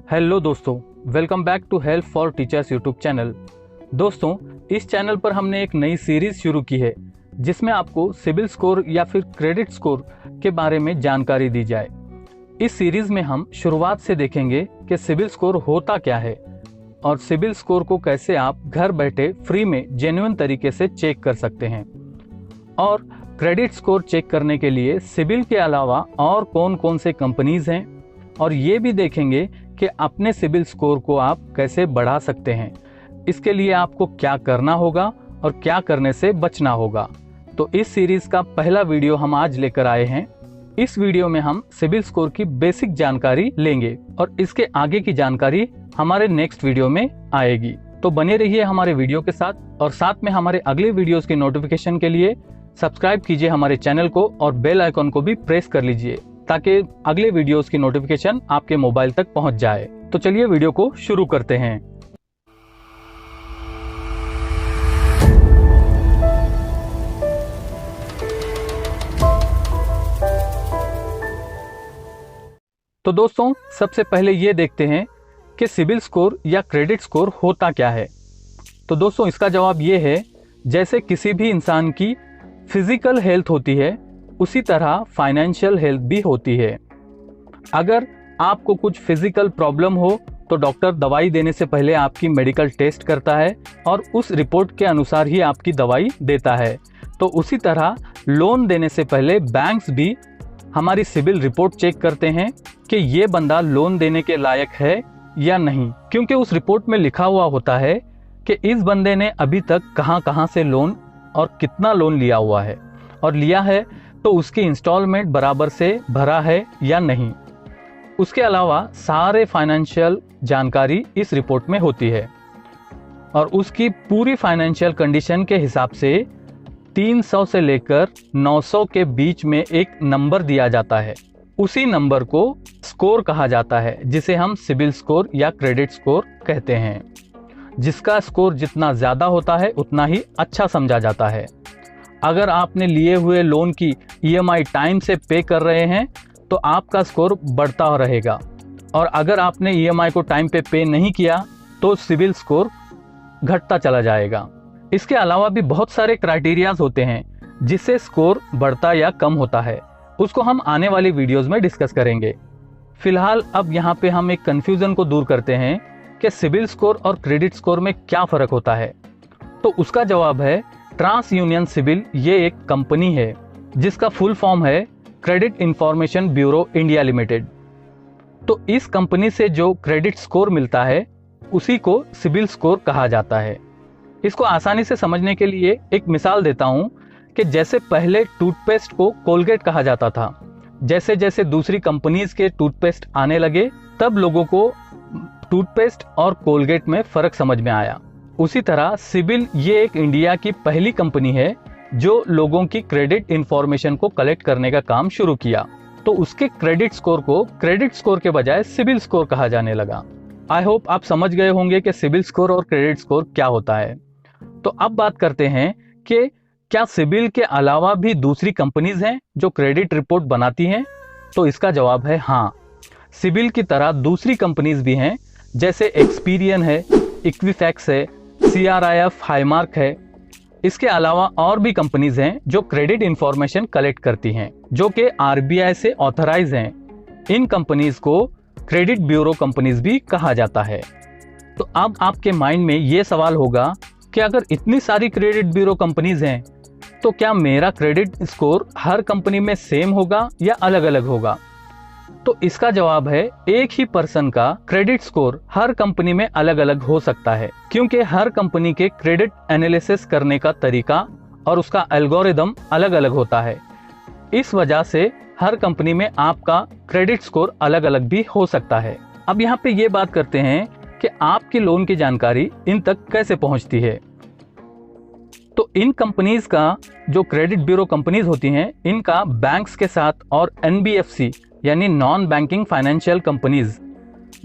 Hello दोस्तों, welcome back to help for teachers YouTube channel. दोस्तों, इस चैनल पर हमने एक नई सीरीज़ शुरू की है जिसमें आपको सिबिल स्कोर या फिर क्रेडिट स्कोर के बारे में जानकारी दी जाए। इस सीरीज़ में हम शुरुआत से देखेंगे कि सिबिल स्कोर होता क्या है और सिबिल स्कोर को कैसे आप घर बैठे फ्री में जेन्युइन तरीके से चेक कर सकते हैं, और क्रेडिट स्कोर चेक करने के लिए सिबिल के अलावा और कौन कौन से कंपनीज हैं, और ये भी देखेंगे कि अपने सिबिल स्कोर को आप कैसे बढ़ा सकते हैं। इसके लिए आपको क्या करना होगा और क्या करने से बचना होगा। तो इस सीरीज़ का पहला वीडियो हम आज लेकर आए हैं। इस वीडियो में हम सिबिल स्कोर की बेसिक जानकारी लेंगे और इसके आगे की जानकारी हमारे नेक्स्ट वीडियो में आएगी। तो बने रहिए हमारे वीडियो के साथ, और साथ में हमारे अगले वीडियोस की नोटिफिकेशन के लिए सब्सक्राइब कीजिए हमारे चैनल को और बेल आइकॉन को भी प्रेस कर लीजिए ताकि अगले वीडियोस की नोटिफिकेशन आपके मोबाइल तक पहुंच जाए। तो चलिए वीडियो को शुरू करते हैं। तो दोस्तों, सबसे पहले ये देखते हैं कि सिबिल स्कोर या क्रेडिट स्कोर होता क्या है। तो दोस्तों, इसका जवाब ये है, जैसे किसी भी इंसान की फिजिकल हेल्थ होती है उसी तरह फाइनेंशियल हेल्थ भी होती है। अगर आपको कुछ फिजिकल प्रॉब्लम हो तो डॉक्टर दवाई देने से पहले आपकी मेडिकल टेस्ट करता है और उस रिपोर्ट के अनुसार ही आपकी दवाई देता है। तो उसी तरह लोन देने से पहले बैंक्स भी हमारी सिबिल रिपोर्ट चेक करते हैं कि ये बंदा लोन देने के लायक है या नहीं, क्योंकि उस रिपोर्ट में लिखा हुआ होता है कि इस बंदे ने अभी तक कहां से लोन और कितना लोन लिया हुआ है, और लिया है तो उसकी इंस्टॉलमेंट बराबर से भरा है या नहीं। उसके अलावा सारे फाइनेंशियल जानकारी इस रिपोर्ट में होती है और उसकी पूरी फाइनेंशियल कंडीशन के हिसाब से 300 से लेकर 900 के बीच में एक नंबर दिया जाता है। उसी नंबर को स्कोर कहा जाता है, जिसे हम सिबिल स्कोर या क्रेडिट स्कोर कहते हैं। जिसका स्कोर जितना ज़्यादा होता है उतना ही अच्छा समझा जाता है। अगर आपने लिए हुए लोन की ईएमआई टाइम से पे कर रहे हैं तो आपका स्कोर बढ़ता रहेगा, और अगर आपने ईएमआई को टाइम पे नहीं किया तो सिबिल स्कोर घटता चला जाएगा। इसके अलावा भी बहुत सारे क्राइटेरियाज होते हैं जिससे स्कोर बढ़ता या कम होता है। उसको हम आने वाली वीडियोस में डिस्कस करेंगे। फिलहाल अब यहाँ पे हम एक कन्फ्यूज़न को दूर करते हैं कि सिबिल स्कोर और क्रेडिट स्कोर में क्या फ़र्क होता है। तो उसका जवाब है, ट्रांस यूनियन सिबिल ये एक कंपनी है जिसका फुल फॉर्म है credit information bureau India limited. तो इस कंपनी से जो क्रेडिट स्कोर मिलता है उसी को सिबिल स्कोर कहा जाता है। इसको आसानी से समझने के लिए एक मिसाल देता हूँ कि जैसे पहले टूथपेस्ट को कोलगेट कहा जाता था, जैसे जैसे दूसरी कंपनीज के टूथपेस्ट आने लगे तब लोगों को टूथपेस्ट और कोलगेट में फ़र्क समझ में आया। उसी तरह सिबिल ये एक इंडिया की पहली कंपनी है जो लोगों की क्रेडिट इंफॉर्मेशन को कलेक्ट करने का काम शुरू किया। तो उसके क्रेडिट स्कोर को क्रेडिट स्कोर के बजाय सिबिल स्कोर कहा जाने लगा। आई होप आप समझ गए होंगे कि सिबिल स्कोर और क्रेडिट स्कोर क्या होता है। तो अब बात करते हैं कि क्या सिबिल के अलावा भी दूसरी कंपनीज हैं जो क्रेडिट रिपोर्ट बनाती हैं। तो इसका जवाब है हाँ, सिबिल की तरह दूसरी कंपनीज भी हैं, जैसे एक्सपीरियन है, इक्विफैक्स है, CRIF हाईमार्क है। इसके अलावा और भी कंपनीज हैं जो क्रेडिट इंफॉर्मेशन कलेक्ट करती हैं, जो कि RBI से ऑथराइज हैं। इन कंपनीज को क्रेडिट ब्यूरो कंपनीज भी कहा जाता है। तो अब आपके माइंड में ये सवाल होगा कि अगर इतनी सारी क्रेडिट ब्यूरो कंपनीज हैं तो क्या मेरा क्रेडिट स्कोर हर कंपनी में सेम होगा या अलग अलग होगा। तो इसका जवाब है, एक ही पर्सन का क्रेडिट स्कोर हर कंपनी में अलग अलग हो सकता है, क्योंकि हर कंपनी के क्रेडिट एनालिसिस करने का तरीका और उसका एल्गोरिदम अलग अलग होता है। इस वजह से हर कंपनी में आपका क्रेडिट स्कोर अलग अलग भी हो सकता है। अब यहाँ पे ये बात करते हैं कि आपकी लोन की जानकारी इन तक कैसे पहुँचती है। तो इन कंपनीज का जो क्रेडिट ब्यूरो कंपनीज होती हैं, इनका बैंक्स के साथ और NBFC यानी नॉन बैंकिंग फाइनेंशियल कंपनीज,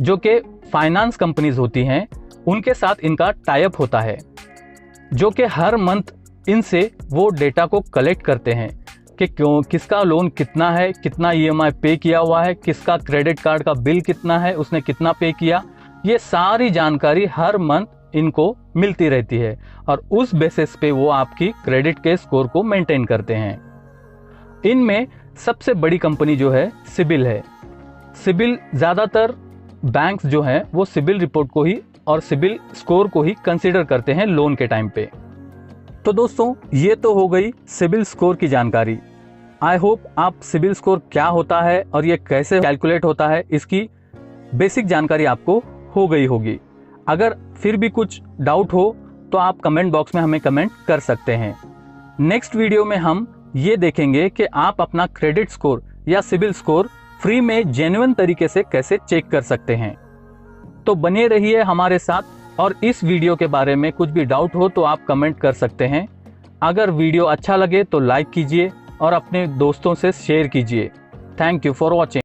जो कि फाइनेंस कंपनीज होती हैं, उनके साथ इनका टाई अप होता है, जो कि हर मंथ इनसे वो डेटा को कलेक्ट करते हैं कि किसका लोन कितना है, कितना ईएमआई पे किया हुआ है, किसका क्रेडिट कार्ड का बिल कितना है, उसने कितना पे किया, ये सारी जानकारी हर मंथ इनको मिलती रहती है और उस बेसिस पे वो आपकी क्रेडिट के स्कोर को मेंटेन करते हैं। इनमें सबसे बड़ी कंपनी जो है सिबिल है। सिबिल ज़्यादातर बैंक्स जो हैं वो सिबिल रिपोर्ट को ही और सिबिल स्कोर को ही कंसीडर करते हैं लोन के टाइम पे। तो दोस्तों ये तो हो गई सिबिल स्कोर की जानकारी। आई होप आप सिबिल स्कोर क्या होता है और ये कैसे कैलकुलेट होता है इसकी बेसिक जानकारी आपको हो गई होगी। अगर फिर भी कुछ डाउट हो तो आप कमेंट बॉक्स में हमें कमेंट कर सकते हैं। नेक्स्ट वीडियो में हम ये देखेंगे कि आप अपना क्रेडिट स्कोर या सिबिल स्कोर फ्री में जेन्युइन तरीके से कैसे चेक कर सकते हैं। तो बने रहिए हमारे साथ और इस वीडियो के बारे में कुछ भी डाउट हो तो आप कमेंट कर सकते हैं। अगर वीडियो अच्छा लगे तो लाइक कीजिए और अपने दोस्तों से शेयर कीजिए। Thank you for watching.